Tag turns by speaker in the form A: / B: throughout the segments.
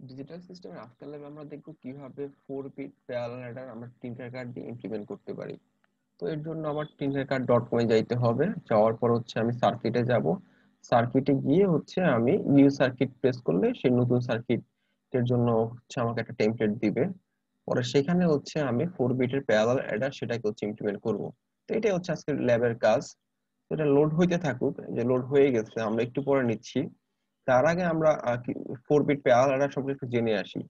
A: Digital সিস্টেমের আজকাল আমরা দেখবো কিভাবে 4 বিট প্যারালাল অ্যাডার আমরা টিঙ্কারক্যাড দিয়ে ইমপ্লিমেন্ট করতে পারি। তো এর জন্য আমার tinkercad.com-এ যাইতে হবে। যাওয়ার পর আমি সার্কিটে যাব। সার্কিটে গিয়ে আমি নিউ সার্কিট প্রেস করলে সেই নতুন সার্কিটের জন্য আমাকে একটা টেমপ্লেট দিবে। পরে সেখানে আমি 4 বিটের প্যারালাল অ্যাডার সেটাকে ইমপ্লিমেন্ট করব। তো এটাই আজকের ল্যাবের কাজ। তো এটা লোড হইতে থাকুক, যে লোড হয়ে গেছে আমরা একটু পরে নিচ্ছি। তার আগে আমরা 4 বিট প্যারালাল অ্যাডার সম্পর্কে একটু জেনে আসি।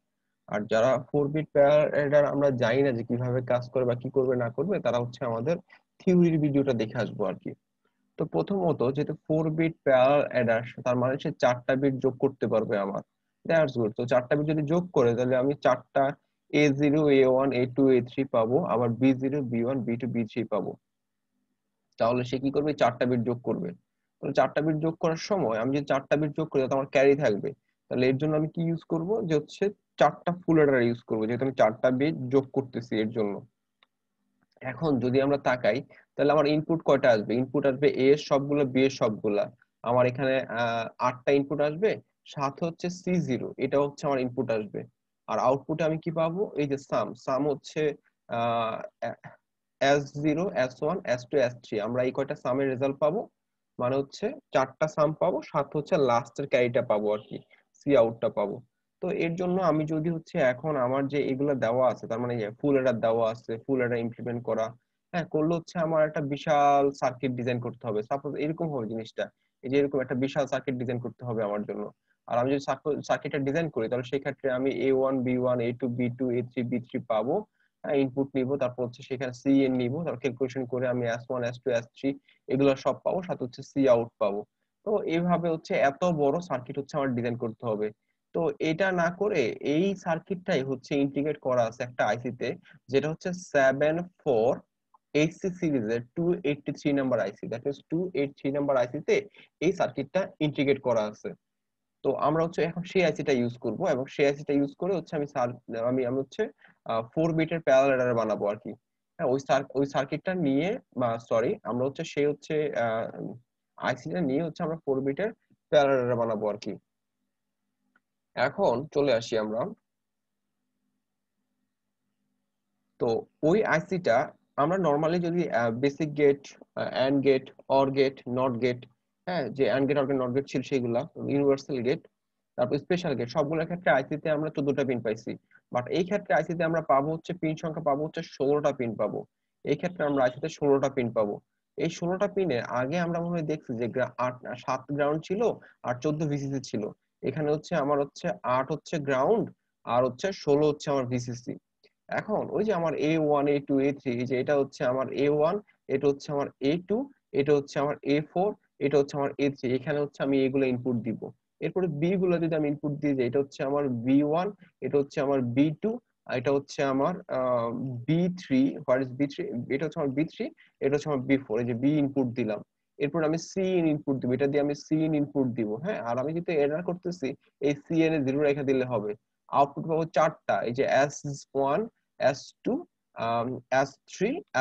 A: আর যারা 4 বিট প্যারালাল অ্যাডার আমরা জানি না যে কিভাবে কাজ করে বা কি করবে না করবে, তারা আমাদের থিওরির ভিডিওটা দেখে আসবো আর কি। তো প্রথমত যেহেতু 4 বিট প্যারালাল অ্যাডার, তার মানে সে 4টা বিট যোগ করতে পারবে আমার। That's good. তো 4টা বিট যদি যোগ করে তাহলে আমি 4টা A0 A1 A2 A3 পাবো, আবার B0 B1 B2 B3 পাবো। তাহলে সে কি করবে? 4টা বিট যোগ করবে। তাহলে 4টা বিট যোগ করার সময় আমি যদি 4টা বিট যোগ করি তাহলে আমার ক্যারি থাকবে। তাহলে এর জন্য আমি কি ইউজ করব? যে 4টা ফুল অ্যাডার ইউজ করবো, যেহেতু আমি 4টা বিট যোগ করতেছি এর জন্য। এখন যদি আমরা তাকাই, তাহলে আমার ইনপুট কয়টা আসবে? ইনপুট আসবে এ এর সবগুলো, বি এর সবগুলা। আমার এখানে 8টা ইনপুট আসবে, সাথে C0, এটা আমার ইনপুট আসবে। আর আউটপুটে আমি কি পাবো? এই যে সাম, সাম আহ S0 S1 S2 S3, আমরা এই কয়টা সামের রেজাল্ট পাবো। মানে 4টা সাম পাবো, সাথে লাস্টের ক্যারিটা পাবো আর কি, সি আউটটা পাবো। তো এর জন্য আমি যদি এখন আমার যে এগুলো দেওয়া আছে, তার মানে ফুল অ্যাডার দেওয়া আছে, ফুল অ্যাডার ইমপ্লিমেন্ট করা, হ্যাঁ করলে আমার একটা বিশাল সার্কিট ডিজাইন করতে হবে। সাপোজ এরকম হবে জিনিসটা, এই যে এরকম একটা বিশাল সার্কিট ডিজাইন করতে হবে আমার জন্য। আর আমি যদি সার্কিটটা ডিজাইন করি, তাহলে সেই ক্ষেত্রে আমি A1 B1 A2 B2 A3 B3 পাবো। ইনপুট নিব, তারপর সেখানে সি এন নিব, তারপর ক্যালকুলেশন করে আমি S1 S2 S3 এগুলো সব পাবো, সাথে সি আউট পাবো। তো এইভাবে এত বড় সার্কিট আমার ডিজাইন করতে হবে। তো এটা না করে এই সার্কিটটাই ইন্টিগ্রেট করা আছে একটা আইসিতে, যেটা 74HC সিরিজের 283 number IC. That means 283 number আইসিতে এই সার্কিটটা ইন্টিগ্রেট করা আছে। তো আমরা এখন সেই আইসিটা ইউজ করব, এবং সেই আইসিটা ইউজ করে আমি আমি আমি 4 বিটের প্যারালাল অ্যাডার বানাবো আর কি। হ্যাঁ, ওই সার্কিটটা নিয়ে, বা সরি, আমরা সেই আইসিটা নিয়ে আমরা 4 বিটের প্যারালাল অ্যাডার বানাবো আর কি। এখন চলে আসি আমরা। তো ওই আইসিটা আমরা নরমালি যদি basic gate, and gate, or gate, not gate, হ্যাঁ যে and gate or gate not gate ছিল সেগুলা, ইউনিভার্সাল গেট, তারপর স্পেশাল গেট, সবগুলোর ক্ষেত্রে আইসিতে আমরা 14টা পিন পাইছি। বাট এই ক্ষেত্রে আইসিতে আমরা পাবো পিন সংখ্যা পাবো 16টা পিন পাবো। এই ক্ষেত্রে আমরা আইসিতে 16টা পিন পাবো। এই 16টা পিনে আগে আমরা মনে হয় দেখছি যে 7 গ্রাউন্ড ছিল আর 14 ভিসিসি ছিল। এখানে আমার 8 গ্রাউন্ড, আর 16 আমার ভিসিসি। এখন ওই যে আমার A1 A2 A3, এই যে এটা আমার A1, এটা আমার A2, এটা আমার A4, এটা আমার A3, এখানে আমি এগুলো ইনপুট দিব। এরপরে বি গুলো যদি আমি ইনপুট দিয়ে যাই, এটা আমার B1, এটা আমার B2, আর এটা আমার B3। What is B3? এটা আমার B3, এটা আমার B4। এই যে বি ইনপুট দিলাম। এরপর আমি সি ইনপুট দিব, এটা দিয়ে আমি সি ইনপুট দিব। হ্যাঁ, আর আমি যেহেতু এরর করতেছি, এই সি এন এ 0 রেখে দিলে হবে। আউটপুট পাবো 4টা, এই যে S1 S2 S3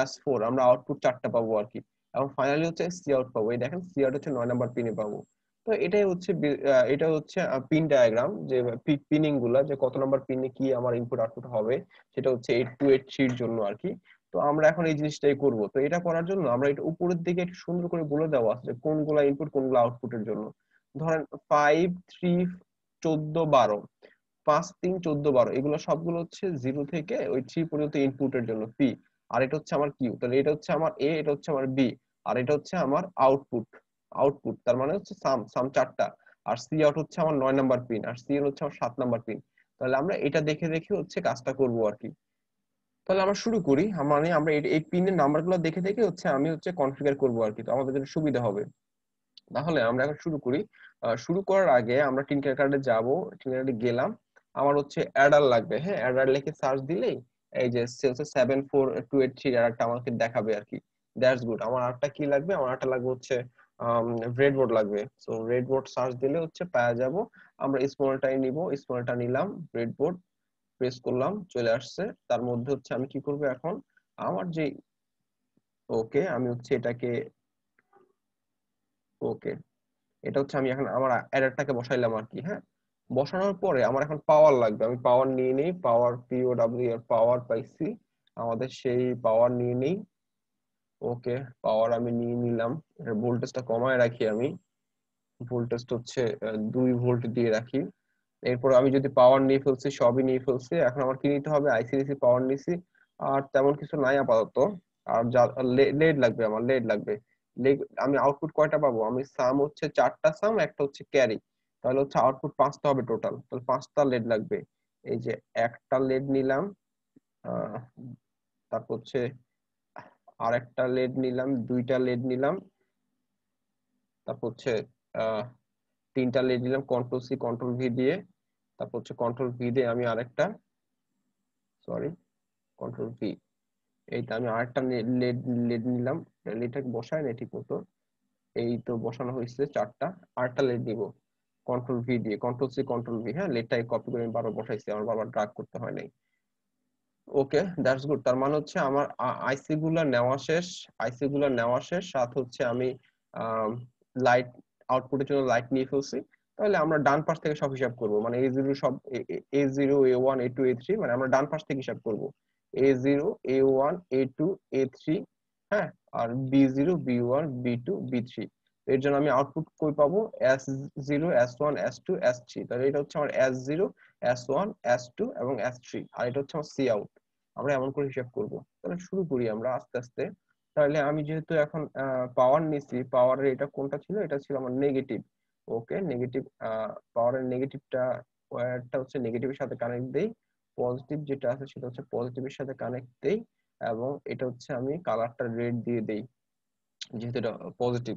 A: S4, আমরা আউটপুট 4টা পাবো আর কি। এবং ফাইনালি সি আউট পাবো। এই দেখেন সি আউট 9 নাম্বার পিনে পাবো। তো এটাই এটা পিন ডায়াগ্রাম, যে পিনিং গুলা, যে কত নাম্বার পিনে কি আমার ইনপুট আউটপুট হবে, সেটা 8283 এর জন্য আর কি। তো আমরা এখন এই জিনিসটাই করব। তো এটা করার জন্য আমরা এটা উপরের দিকে একটু সুন্দর করে বলে দেওয়া আছে যে কোনগুলা ইনপুট কোনগুলা আউটপুটের জন্য। ধরেন 5 3 14 12, 5 3 14 12, এগুলো সবগুলো 0 থেকে ওই 3 পর্যন্ত ইনপুটের জন্য পি। আর এটা আমার কিউ। তাহলে এটা আমার এ, এটা আমার বি, আর এটা আমার আউটপুট। আউটপুট তার মানে সাম, সাম 4টা। আর সি আউট আমার 9 নাম্বার পিন, আর সি এন আমার 7 নাম্বার পিন। তাহলে আমরা এটা দেখে দেখে কাজটা করব আর কি। তাহলে আমরা শুরু করি। মানে আমরা এই পিনের নাম্বারগুলো দেখে দেখে আমি কনফিগার করব আর কি, তো আমাদের জন্য সুবিধা হবে। তাহলে আমরা এখন শুরু করি। শুরু করার আগে আমরা টিনকারক্যাডে যাব। টিনকারক্যাডে গেলাম, আমার অ্যাডার লাগবে। হ্যাঁ, অ্যাডার লিখে সার্চ দিলেই এই যে 74283 অ্যাডারটা আমাকে দেখাবে আর কি। That's good. আমার আরেকটা কি লাগবে? আমার আরেকটা লাগবে ব্রেডবোর্ড লাগবে। সো ব্রেডবোর্ড সার্চ দিলে পাওয়া যাব। আমরা স্মলটাই নিব, স্মলটা নিলাম। ব্রেডবোর্ড প্রেস করলাম, চলে আসছে। তার মধ্যে আমি কি করব এখন? আমার যে, ওকে, আমি এটাকে, ওকে, এটা আমি এখন আমার অ্যাডারটাকে বসাইলাম আর কি। হ্যাঁ, বসানোর পরে আমার এখন পাওয়ার লাগবে, আমি পাওয়ার নিয়ে নেই, পাওয়ার POW এর পাওয়ার পাইছি, আমাদের সেই পাওয়ার নিয়ে নেই। ওকে, পাওয়ার আমি নিয়ে নিলাম, এর ভোল্টেজটা কমায় রাখি, আমি ভোল্টেজটা হচ্ছে 2 ভোল্ট দিয়ে রাখি। এরপর আমি যদি পাওয়ার নিয়ে ফেলছি, সবই নিয়ে ফেলছি, এখন আমার কি নিতে হবে, আইসি পাওয়ার নিছি, আর তেমন কিছু নাই আপাতত। আর যা লেড লাগবে, আমার লেড লাগবে। আমি আউটপুট কয়টা পাবো, আমি সাম হচ্ছে 4টা সাম, একটা হচ্ছে ক্যারি, তাহলে হচ্ছে আউটপুট 5টা হবে টোটাল, তাহলে 5টা লেড লাগবে। এই যে একটা লেড নিলাম, আহ তারপর হচ্ছে আর একটা লেড নিলাম, 2টা লেড নিলাম, তারপর হচ্ছে আহ 3টা লেড নিলাম কন্ট্রোল C কন্ট্রোল V দিয়ে, তারপর হচ্ছে কন্ট্রোল V দিয়ে আমি আরেকটা, সরি, কন্ট্রোল V, এই তো আমি আরেকটা লেড লেড নিলাম, লেডটাকে বসায় না ঠিক মতো, এই তো বসানো হয়েছে 4টা, আরেকটা লেড দিব কন্ট্রোল V দিয়ে, কন্ট্রোল C কন্ট্রোল V, হ্যাঁ লেডটাকে কপি করে আমি বারবার বসাইছি, আমার বারবার ড্রাগ করতে হয় নাই। ওকে, দ্যাটস গুড, তার মানে হচ্ছে আমার আইসি গুলা নেওয়া শেষ, আইসি গুলা নেওয়া শেষ, সাথে হচ্ছে আমি লাইট আউটপুটের জন্য লাইট নিয়ে ফেলছি। তাহলে আমরা ডান পাশ থেকে সব হিসাব করব, মানে A0 সব, A0 A1 A2 A3, মানে আমরা ডান পাশ থেকে হিসাব করব, A0 A1 A2 A3, হ্যাঁ, আর B0 B1 B2 B3। এর জন্য আমি আউটপুট কই পাবো, S0 S1 S2 S3, তাহলে এটা হচ্ছে আমার S0 S1 S2 এবং S3, আর এটা হচ্ছে আমার সি আউট। আমরা এমন করে হিসাব করব। তাহলে শুরু করি আমরা আস্তে আস্তে। তাহলে আমি যেহেতু এখন পাওয়ার নিছি, পাওয়ারের এটা কোনটা ছিল, এটা ছিল আমার নেগেটিভ। ওকে, নেগেটিভ, পাওয়ারের নেগেটিভটা, ওয়্যারটা হচ্ছে নেগেটিভের সাথে কানেক্ট দেই, পজিটিভ যেটা আছে সেটা হচ্ছে পজিটিভের সাথে কানেক্ট দেই, এবং এটা হচ্ছে আমি কালারটা রেড দিয়ে দেই যেহেতু এটা পজিটিভ।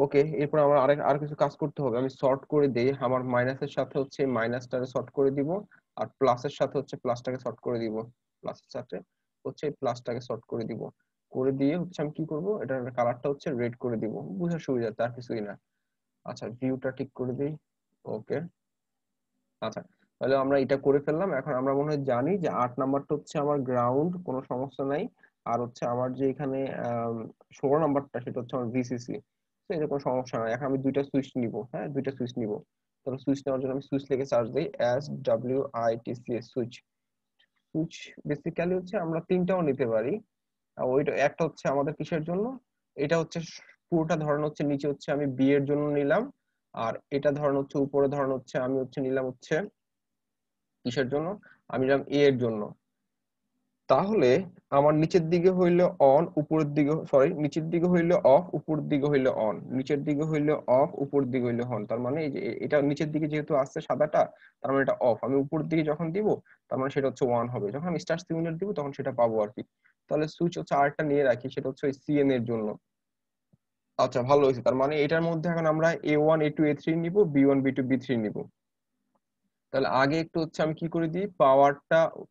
A: ওকে, এরপর আমার আর কিছু কাজ করতে হবে, আমি সর্ট করে দেই, আমার মাইনাসের সাথে হচ্ছে মাইনাসটাকে সর্ট করে দিব, আর প্লাসের সাথে হচ্ছে প্লাসটাকে সর্ট করে দিব, প্লাসের সাথে হচ্ছে প্লাসটাকে সর্ট করে দিব, করে দিয়ে হচ্ছে আমি কি করব, এটার কালারটা হচ্ছে রেড করে দিব, বুঝার সুবিধার্থে, আর কিছুই না। আচ্ছা, ভিউটা ঠিক করে দিই। ওকে, আচ্ছা, তাহলে আমরা এটা করে ফেললাম। এখন আমরা মনে হয় জানি যে 8 নাম্বারটা হচ্ছে আমার গ্রাউন্ড, কোনো সমস্যা নাই। আর হচ্ছে আমার যে এখানে 16 নাম্বারটা সেটা হচ্ছে আমার VCC, তো এটা কোনো সমস্যা নাই। এখন আমি দুইটা সুইচ নিব, হ্যাঁ দুইটা সুইচ নিব। তাহলে সুইচ নেওয়ার জন্য আমি সুইচ লিখে সার্চ দিই, SWITCH সুইচ। সুইচ বেসিক্যালি হচ্ছে আমরা তিনটাও নিতে পারি। আর ওইটা একটা হচ্ছে আমাদের কিসের জন্য, এটা হচ্ছে পুরোটা ধরন হচ্ছে নিচে হচ্ছে আমি বি এর জন্য নিলাম, আর এটা ধরন হচ্ছে উপরে ধরন হচ্ছে আমি হচ্ছে নিলাম হচ্ছে কিসের জন্য, আমি নিলাম এ এর জন্য। তাহলে আমার নিচের দিকে হইলে অন, উপরের দিকে, সরি, নিচের দিকে হইলে অফ, উপরের দিকে হইলে অন, নিচের দিকে হইলে অফ, উপরের দিকে হইলে অন। তার মানে এই যে এটা নিচের দিকে যেহেতু আসছে সাদাটা, তার মানে এটা অফ। আমি উপরের দিকে যখন দিব, তার মানে সেটা হচ্ছে ওয়ান হবে, যখন আমি স্টার সিগন্যাল দিব তখন সেটা পাবো আর কি। তাহলে সুইচ হচ্ছে আরেকটা নিয়ে রাখি, সেটা হচ্ছে সিএন এর জন্য। আচ্ছা, ভালো হয়েছে, তার মানে এটার মধ্যে এখন আমরা A1 A2 A3 নিব, B1 B2 B3 নিব। তাহলে আগে একটু হচ্ছে আমি কি করে দিই,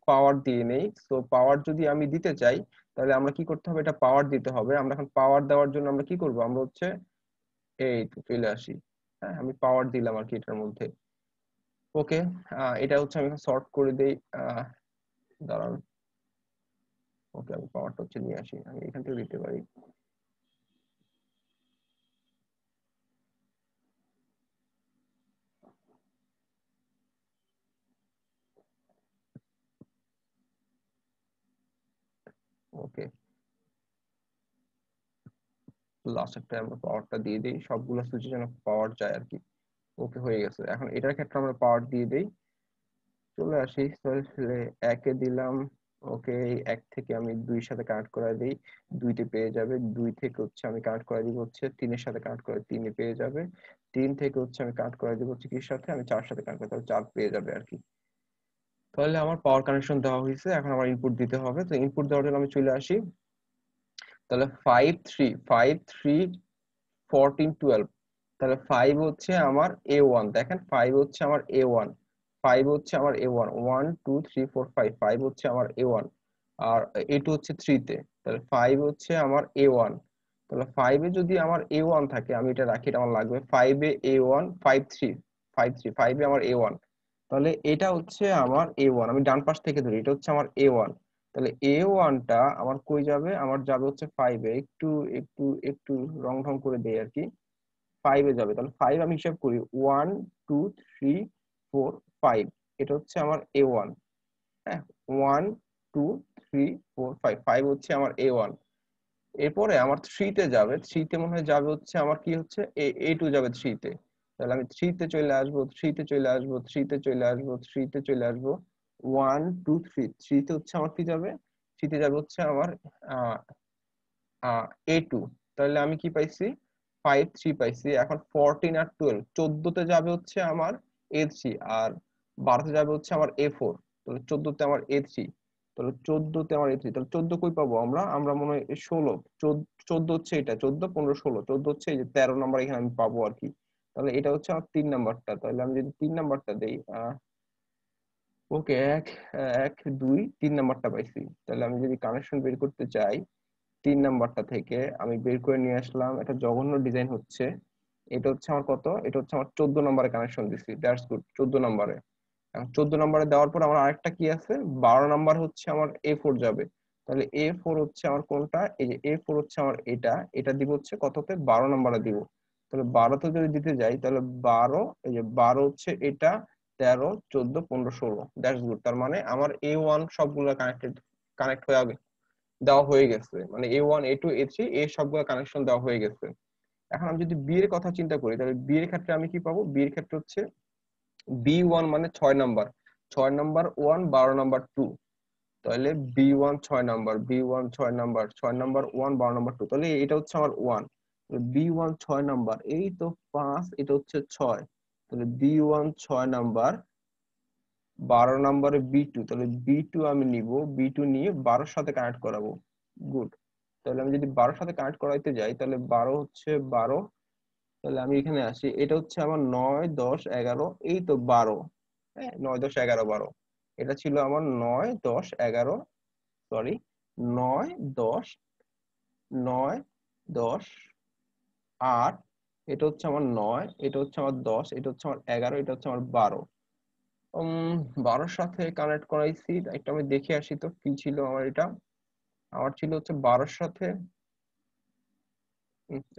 A: পাওয়ার দিয়ে নেই। সো পাওয়ার যদি আমি দিতে চাই, তাহলে আমরা কি করতে হবে, এটা পাওয়ার দিতে হবে। আমরা এখন পাওয়ার দেওয়ার জন্য আমরা কি করব, আমরা হচ্ছে এই তো চলে আসি, হ্যাঁ আমি পাওয়ার দিলাম আর কি এটার মধ্যে। ওকে, এটা হচ্ছে আমি সর্ট করে দেই, দাঁড়ান। ওকে, আমি পাওয়ারটা হচ্ছে নিয়ে আসি, আমি এখান থেকে দিতে পারি। ওকে, লাস্ট একটা আমরা পাওয়ারটা দিয়ে দিই, সবগুলো সুইচে যেন পাওয়ার যায় আর কি। ওকে, হয়ে গেছে। এখন এটার ক্ষেত্রে আমরা পাওয়ার দিয়ে দেই, চলে আসি। তাহলে একে দিলাম। ওকে, এই এক থেকে আমি দুই সাথে কানেক্ট করে দিই, দুইতে পেয়ে যাবে। দুই থেকে হচ্ছে আমি কানেক্ট করে দিব হচ্ছে তিনের সাথে, কানেক্ট করে তিনে পেয়ে যাবে। তিন থেকে হচ্ছে আমি কানেক্ট করে দিব হচ্ছে কির সাথে, আমি চার সাথে কানেক্ট করে, তাহলে চার পেয়ে যাবে আর কি। তাহলে আমার পাওয়ার কানেকশন দেওয়া হয়েছে, এখন আমার ইনপুট দিতে হবে। তো ইনপুট দেওয়ার জন্য আমি চলে আসি। তাহলে 5 3 5 3 14 12, তাহলে 5 হচ্ছে আমার A1, দেখেন 5 হচ্ছে আমার A1, 5 হচ্ছে আমার A1, 1 2 3 4 5, 5 হচ্ছে আমার A1, আর A2 হচ্ছে 3 তে, তাহলে 5 হচ্ছে আমার A1। তাহলে 5 এ যদি আমার A1 থাকে, আমি এটা রাখি, এটা আমার লাগবে 5 এ A1, 5 এ আমার A1, তাহলে এটা হচ্ছে আমার A1, আমি ডান পাশ থেকে ধরি, এটা হচ্ছে আমার A1। তাহলে A1টা আমার কই যাবে, আমার যাবে হচ্ছে 5 এ, একটু একটু একটু রং ঢং করে দেই আর কি, 5 এ যাবে। তাহলে 5 আমি হিসাব করি, 1 2 3 4 5, এটা হচ্ছে আমার A1। হ্যাঁ, 1 2 3 4 5, 5 হচ্ছে আমার A1। এরপরে আমার 3 তে যাবে, 3 তে মনে হয় যাবে হচ্ছে আমার কি হচ্ছে A2 যাবে 3 তে। তাহলে আমি 3 তে চলে আসবো, 3 তে চলে আসবো, 3 তে চলে আসবো, 3 তে চলে আসবো, 1 2 3, 3 তে হচ্ছে আমার কি যাবে, 3 তে যাবে হচ্ছে আমার আহ A2। তাহলে আমি কি পাইছি, 5 3 পাইছি। এখন 14 আর 12, 14 তে যাবে হচ্ছে আমার A3, আর 12 তে যাবে হচ্ছে আমার A4। তাহলে 14 তে আমার A3, তাহলে 14 তে আমার A3, তাহলে 14 কই পাবো আমরা, আমরা মনে হয় 16, 14 হচ্ছে এটা, 14 15 16, 14 হচ্ছে এই যে 13 নাম্বার এখানে আমি পাবো আর কি। তাহলে এটা হচ্ছে আমার 3 নাম্বারটা। তাহলে আমি যদি 3 নাম্বারটা দেই, ওকে, এক এক 2 3 নাম্বারটা পাইছি। তাহলে আমি যদি কানেকশন বের করতে চাই 3 নাম্বারটা থেকে, আমি বের করে নিয়ে আসলাম, একটা জঘন্য ডিজাইন হচ্ছে। এটা হচ্ছে আমার কত, এটা হচ্ছে আমার 14 নম্বরে কানেকশন দিছি, দ্যাটস গুড, 14 নম্বরে। এখন 14 নম্বরে দেওয়ার পর আমার আরেকটা কি আছে, 12 নাম্বার হচ্ছে আমার A4 যাবে। তাহলে A4 হচ্ছে আমার কোনটা, এই যে A4 হচ্ছে আমার এটা, এটা দিব হচ্ছে কততে, 12 নম্বরে দিব। তাহলে 12 তে যদি দিতে যাই, তাহলে 12, এই যে 12 হচ্ছে এটা, 13 14 15 16, দ্যাটস গুড। তার মানে আমার A1 সবগুলো কানেক্ট হয়ে দেওয়া হয়ে গেছে, মানে A1 A2 A3 এই সবগুলো কানেকশন দেওয়া হয়ে গেছে। এখন আমি যদি বি এর কথা চিন্তা করি, তাহলে বি এর ক্ষেত্রে আমি কি পাবো, বি এর ক্ষেত্রে হচ্ছে B1 মানে 6 নাম্বার, 6 নাম্বার 1 12 নাম্বার 2। তাহলে B1 6 number, B1 6 number, 6 number 1 12 number 2, তাহলে এটা হচ্ছে আমার 1। B1 6 নাম্বার, এই তো 5, এটা হচ্ছে 6। তাহলে B1 6 নাম্বার, 12 নম্বরে B2, তাহলে B2 আমি নিব, B2 নিয়ে 12 সাথে কানেক্ট করাবো। গুড। তাহলে আমি যদি 12 সাথে কানেক্ট করাইতে যাই, তাহলে 12 হচ্ছে 12। তাহলে আমি এখানে আসি, এটা হচ্ছে আমার 9 10 11, এই তো 12। হ্যাঁ, 9 10 11 12, এটা ছিল আমার 9 10 11, সরি, 9 10, 9 10 8, এটা হচ্ছে আমার 9, এটা হচ্ছে আমার 10, এটা হচ্ছে আমার 11, এটা হচ্ছে আমার 12। 12 সাথে কানেক্ট করাইছি, একটা আমি দেখে আসি তো কি ছিল আমার এটা। আমার ছিল হচ্ছে 12 সাথে,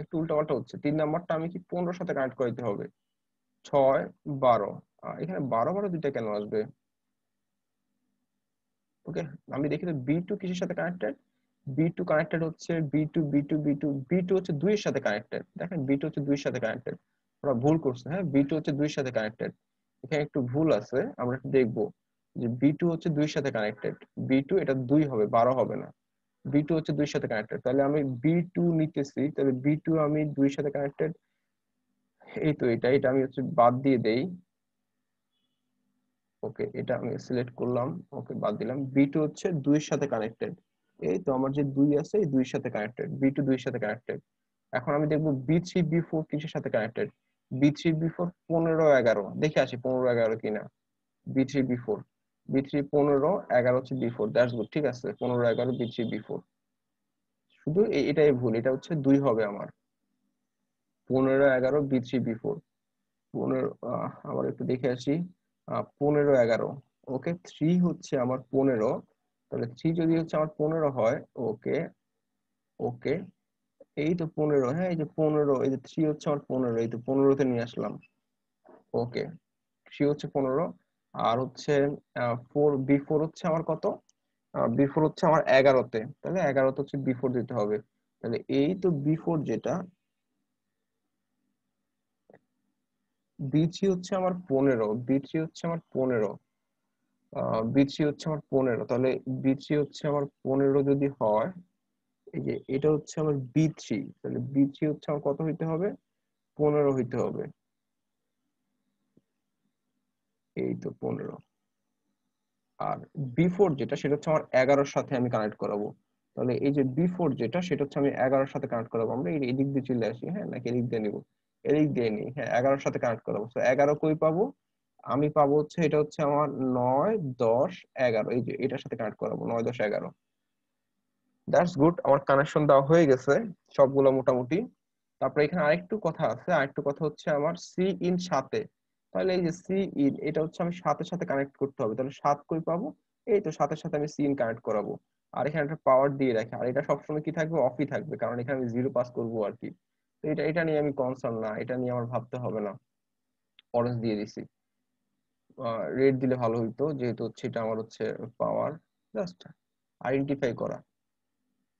A: একটু উল্টাপাল্টা হচ্ছে। 3 নাম্বারটা আমি কি 15 সাথে কানেক্ট করাইতে হবে, 6 12। এখানে 12 12 দুইটা কেন আসবে, ওকে। আমি দেখি তো B2 কিসের সাথে কানেক্টেড, B2 কানেক্টেড হচ্ছে B2 B2 B2 B2 হচ্ছে 2 এর সাথে কানেক্টেড। দেখেন B2 হচ্ছে 2 এর সাথে কানেক্টেড, ওরা ভুল করছে। হ্যাঁ, B2 হচ্ছে 2 এর সাথে কানেক্টেড, এখানে একটু ভুল আছে, আমরা একটু দেখবো যে B2 হচ্ছে 2 এর সাথে কানেক্টেড। B2 এটা 2 হবে, 12 হবে না। B2 হচ্ছে 2 এর সাথে কানেক্টেড, তাহলে আমি B2 নিতেছি, তাহলে B2 আমি 2 এর সাথে কানেক্টেড। এই তো এটা, এটা আমি হচ্ছে বাদ দিয়ে দেই। ওকে, এটা আমি সিলেক্ট করলাম, ওকে বাদ দিলাম। B2 হচ্ছে 2 এর সাথে কানেক্টেড, এই তো আমার যে 2 আছে এই 2 এর সাথে কানেক্টেড, B2 2 এর সাথে কানেক্টেড। এখন আমি দেখবো B3 B4 কিসের সাথে কানেক্টেড, B3 B4 15 11, দেখে আসি 15 11 কিনা। B3 B4, B3 15 11 হচ্ছে B4, দ্যাটস গুড, ঠিক আছে, 15 11 B3 B4। শুধু এটাই ভুল, এটা হচ্ছে 2 হবে আমার, 15 11 B3 B4। 15, আবার একটু দেখে আসি, 15 11, ওকে, 3 হচ্ছে আমার 15। তাহলে 3 যদি হচ্ছে আমার 15 হয়, ওকে ওকে, এই তো 15, হ্যাঁ এই যে 15, এই যে 3 হচ্ছে আমার 15, এই তো 15 তে নিয়ে আসলাম। ওকে, 3 হচ্ছে 15, আর হচ্ছে 4 B4 হচ্ছে আমার কত, B4 হচ্ছে আমার 11 তে, তাহলে 11 তে হচ্ছে B4 দিতে হবে। তাহলে এই তো B4 যেটা, B3 হচ্ছে আমার 15, B3 হচ্ছে আমার 15, B3 হচ্ছে আমার 15, তাহলে B3 হচ্ছে আমার 15 যদি হয়, এই যে এটা হচ্ছে আমার B3, তাহলে B3 হচ্ছে আমার কত হইতে হবে, 15 হইতে হবে, এই তো 15। আর B4 যেটা, সেটা হচ্ছে আমার 11-র সাথে আমি কানেক্ট করাবো। তাহলে এই যে B4 যেটা, সেটা হচ্ছে আমি 11-র সাথে কানেক্ট করাবো। আমরা এদিক দিয়ে চলে আসি, হ্যাঁ, নাকি এদিক দিয়ে নিবো, এদিক দিয়ে নিই, হ্যাঁ 11-র সাথে কানেক্ট করাবো। তো 11 কই পাবো, আমি পাবো হচ্ছে, এটা হচ্ছে আমার 9 10 11, এই যে এটার সাথে কানেক্ট করাবো, 9 10 11। দ্যাটস গুড, আমার কানেকশন দেওয়া হয়ে গেছে সবগুলো মোটামুটি। তারপরে এখানে আরেকটু কথা আছে, আরেকটু কথা হচ্ছে আমার সি ইন সাথে। তাহলে এই যে সি ইন, এটা হচ্ছে আমি সাথে সাথে কানেক্ট করতে হবে, তাহলে সাত কই পাবো, এই তো সাথে সাথে আমি সি ইন কানেক্ট করাবো। আর এখানে একটা পাওয়ার দিয়ে রাখি, আর এটা সবসময় কি থাকবে, অফই থাকবে, কারণ এখানে আমি জিরো পাস করবো আর কি। তো এটা এটা নিয়ে আমি কনসার্ন না, এটা নিয়ে আমার ভাবতে হবে না, অরেঞ্জ দিয়ে দিছি। রেড দিলে ভালো হইতো, যেহেতু হচ্ছে এটা আমার হচ্ছে পাওয়ার, জাস্ট আইডেন্টিফাই করা।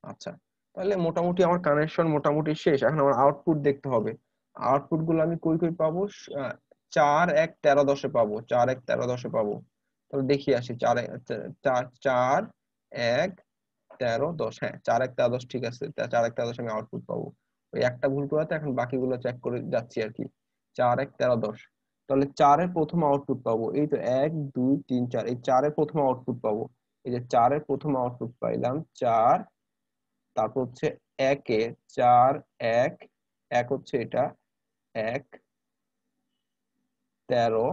A: আচ্ছা, তাহলে মোটামুটি আমার কানেকশন মোটামুটি শেষ। এখন আমার আউটপুট দেখতে হবে। আউটপুট গুলো আমি কই কই পাবো? 4 1 13 10-এ পাবো, 4 1 13 10-এ পাবো। তাহলে দেখি আসি, 4 1 13 10। হ্যাঁ, 4 1 13 10 ঠিক আছে, 4 1 13 10 আমি আউটপুট পাবো। ওই একটা ভুল করাতে এখন বাকিগুলো চেক করে যাচ্ছি আর কি। 4 1 13 10, তাহলে 4-এর প্রথম আউটপুট পাবো, এই তো 1 2 3 4, এই 4-এর প্রথম আউটপুট পাবো। এই যে 4-এর প্রথম আউটপুট পাইলাম 4, তারপর হচ্ছে 1 এ 4 1 1 হচ্ছে এটা 1 13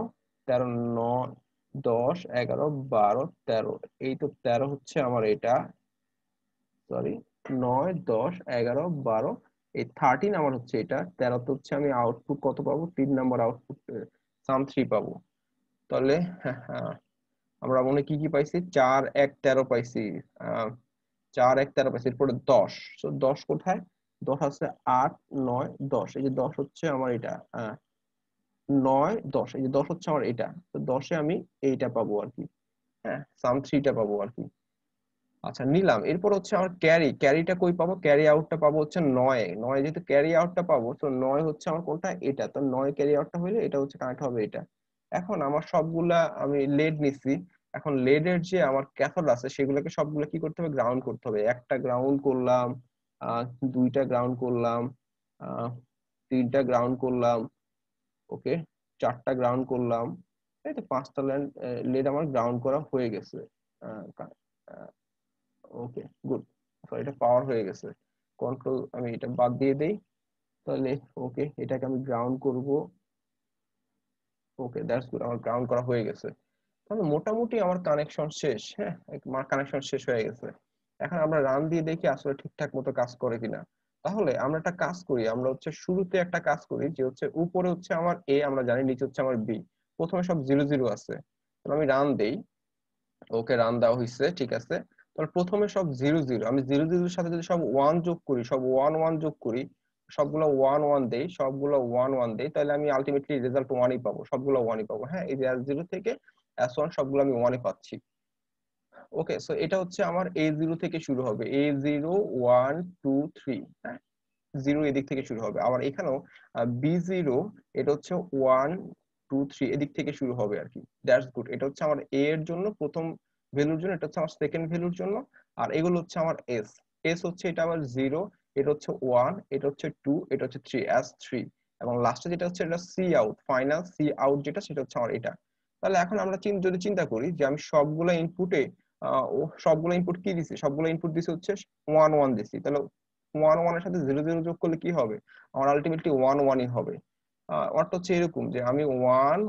A: 13 9 10 11 12 13, এই তো 13 হচ্ছে আমার এটা, সরি 9 10 11 12, এই 13 আমার হচ্ছে এটা। 13 তো হচ্ছে আমি আউটপুট কত পাবো? 3 নাম্বার আউটপুট, সাম 3 পাবো। তাহলে হ্যাঁ, আমরা মনে হয় কি কি পাইছি? 4 1 13 পাইছি, 4 1 13 পাইছি, এরপরে 10। 10 কোথায়? 10 আছে 8 9 10, এই যে 10 হচ্ছে আমার এটা, 9 10, এই যে 10 হচ্ছে আমার এটা। তো 10-এ আমি এইটা পাবো আর কি, হ্যাঁ সাম 3টা পাবো আর কি। আচ্ছা নিলাম। এরপর হচ্ছে আমার ক্যারিটা কই পাবো? ক্যারি আউটটা পাবো হচ্ছে 9 যেহেতু ক্যারি আউটটা পাবো, তো 9 হচ্ছে আমার কোনটা? এটা। তো 9 ক্যারি আউটটা হইলে এটা হচ্ছে কানেক্ট হবে এটা। এখন আমার সবগুলা আমি লেড নিছি। এখন লেডের যে আমার ক্যাথোড আছে সেগুলোকে সবগুলো কি করতে হবে? গ্রাউন্ড করতে হবে। একটা গ্রাউন্ড করলাম, আহ দুইটা গ্রাউন্ড করলাম, আহ তিনটা গ্রাউন্ড করলাম, ওকে, চারটা গ্রাউন্ড করলাম, এই তো 5টা লেড আমার গ্রাউন্ড করা হয়ে গেছে। ওকে, গুড। সরি, এটা পাওয়ার হয়ে গেছে। কন্ট্রোল আমি এটা বাদ দিয়ে দেই, তাহলে ওকে, এটাকে আমি গ্রাউন্ড করব। ওকে, দ্যাটস গুড, আমার গ্রাউন্ড করা হয়ে গেছে। তাহলে মোটামুটি আমার কানেকশন শেষ। হ্যাঁ, আমার কানেকশন শেষ হয়ে গেছে। এখন আমরা রান দিয়ে দেখি আসলে ঠিকঠাক মতো কাজ করে কিনা। তাহলে আমরা একটা কাজ করি, আমরা হচ্ছে শুরুতে একটা কাজ করি, যে হচ্ছে উপরে হচ্ছে আমার এ আমরা জানি, নিচে হচ্ছে আমার বি, প্রথমে সব 0 0 আছে। তাহলে আমি রান দেই। ওকে, রান দেওয়া হয়েছে, ঠিক আছে। তাহলে প্রথমে সব 0 0, আমি 0 0 এর সাথে যদি সব 1 যোগ করি, সব 1 1 যোগ করি, সবগুলো 1 1 দেই, সবগুলো 1 1 দেই, তাহলে আমি আলটিমেটলি রেজাল্ট 1ই পাবো, সবগুলো 1ই পাবো। হ্যাঁ, এই যে S0 থেকে S1 সবগুলো আমি 1ই পাচ্ছি। ওকে, সো এটা হচ্ছে আমার A0 থেকে শুরু হবে, A0 1 2 3। হ্যাঁ, 0 এদিক থেকে শুরু হবে। আবার এখানেও B0, এটা হচ্ছে 1 2 3 এদিক থেকে শুরু হবে আর কি। That's good. এটা হচ্ছে আমার এ এর জন্য প্রথম ভ্যালুর জন্য, এটা হচ্ছে আমার সেকেন্ড ভ্যালুর জন্য, আর এগুলো হচ্ছে আমার এস। এস হচ্ছে এটা আমার 0, এটা হচ্ছে 1, এটা হচ্ছে 2, এটা হচ্ছে 3, S3। এবং লাস্টে যেটা হচ্ছে এটা C out, final C out যেটা, সেটা হচ্ছে আমার এটা। তাহলে এখন আমরা যদি চিন্তা করি যে আমি সবগুলো ইনপুটে সবগুলো ইনপুট কি দিছি? সবগুলো ইনপুট দিছি হচ্ছে 1 1 দিছি। তাহলে 1 1 এর সাথে 0 0 যোগ করলে কি হবে? আমার আলটিমেটলি 1 1ই হবে। অর্থ হচ্ছে এরকম যে আমি 1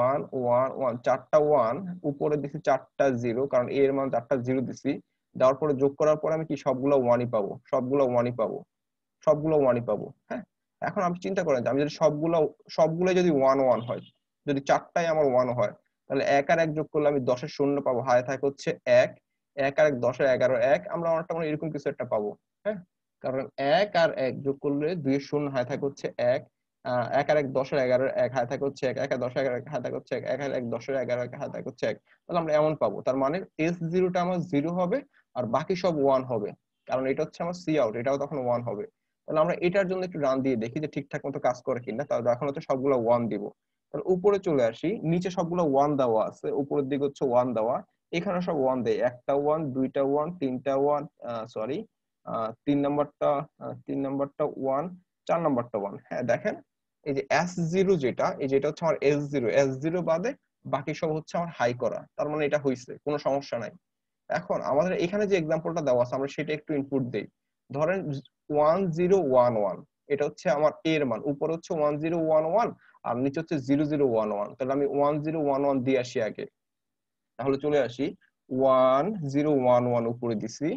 A: 1 1 1, চারটা 1 উপরে দিছি, চারটা 0, কারণ এ এর মান চারটা 0 দিছি। দেওয়ার পরে যোগ করার পরে আমি কি সবগুলো 1ই পাবো, সবগুলো 1ই পাবো, সবগুলো 1ই পাবো। হ্যাঁ, এখন আমি চিন্তা করেন যে আমি যদি সবগুলো যদি 1 1 হয়, যদি চারটায় আমার 1 হয়, তাহলে 1 আর 1 যোগ করলে আমি 10-এর শূন্য পাবো, হাতে থাকে হচ্ছে 1, 1 আর 1 10 11 1, আমরা অনেকটা মানে এরকম কিছু একটা পাবো। হ্যাঁ, কারণ 1 আর 1 যোগ করলে 2 এর শূন্য, হাতে থাকে হচ্ছে 1, 1 আর 1 10 আর 11 1, হাতে থাকে হচ্ছে 1, 1 আর 10 আর 11 হাতে থাকে হচ্ছে 1, 1 আর 1 10 আর 11 হাতে থাকে হচ্ছে 1। তাহলে আমরা এমন পাবো, তার মানে S0 টা আমার 0 হবে, আর বাকি সব 1 হবে, কারণ এটা হচ্ছে আমার সি আউট, এটাও তখন 1 হবে। তাহলে আমরা এটার জন্য একটু রান দিয়ে দেখি যে ঠিকঠাক মতো কাজ করে কিনা। তাহলে এখন হচ্ছে সবগুলো 1 দিব। তাহলে উপরে চলে আসি, নিচে সবগুলো 1 দেওয়া আছে, উপরের দিকে হচ্ছে 1 দেওয়া, এখানে সব 1 দেয়, একটা 1 দুইটা 1 তিনটা 1, সরি, 3 নাম্বারটা, 3 নাম্বারটা 1, 4 নাম্বারটা 1। হ্যাঁ দেখেন, এই যে S0 যেটা, এই যেটা হচ্ছে আমার S0 বাদে বাকি সব হচ্ছে আমার হাই করা, তার মানে এটা হইছে, কোনো সমস্যা নাই। এখন আমাদের এখানে যে এক্সাম্পলটা দেওয়া আছে, আমরা সেটা একটু ইনপুট দেই। ধরেন 1011, এটা হচ্ছে আমার এর মান, উপরে হচ্ছে 1011 আর নিচে হচ্ছে 0011। তাহলে আমি 1011 দিয়ে আসি আগে। তাহলে চলে আসি, 1011 উপরে দিছি,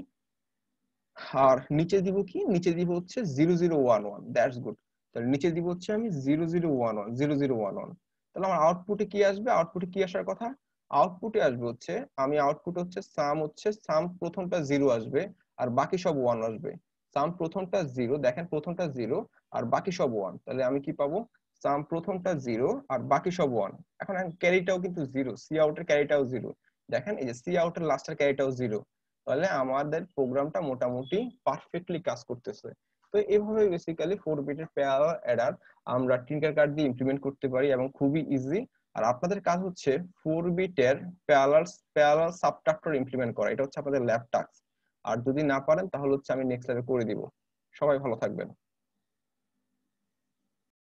A: আর নিচে দিব কি? নিচে দিব হচ্ছে 0011। That's good. তাহলে নিচে দিব হচ্ছে আমি 0011। তাহলে আমার আউটপুটে কি আসবে? আউটপুটে কি আসার কথা? আউটপুটে আসবে হচ্ছে, আমি আউটপুট হচ্ছে সাম প্রথমটা 0 আসবে, আর বাকি সব 1 আসবে। সাম প্রথমটা 0, দেখেন প্রথমটা 0 আর বাকি সব 1, তাহলে আমি কি পাবো? সাম প্রথমটা 0 আর বাকি সব 1। এখন ক্যারিটাও কিন্তু 0, সি আউটের ক্যারিটাও 0। দেখেন এই যে সি আউটের লাস্টের ক্যারিটাও 0, তাহলে আমাদের প্রোগ্রামটা মোটামুটি পারফেক্টলি কাজ করতেছে। তো এইভাবে বেসিক্যালি 4 বিটের প্যারালাল অ্যাডার আমরা টিঙ্কার কার্ড দিয়ে ইমপ্লিমেন্ট করতে পারি এবং খুবই ইজি। আর আপনাদের কাজ হচ্ছে 4 বিটের প্যারালাল সাবট্রাক্টর ইমপ্লিমেন্ট করা, এটা হচ্ছে আপনাদের ল্যাব টাস্ক। আর যদি না পারেন তাহলে হচ্ছে আমি নেক্সট লেভেল করে দিব। সবাই ভালো থাকবেন।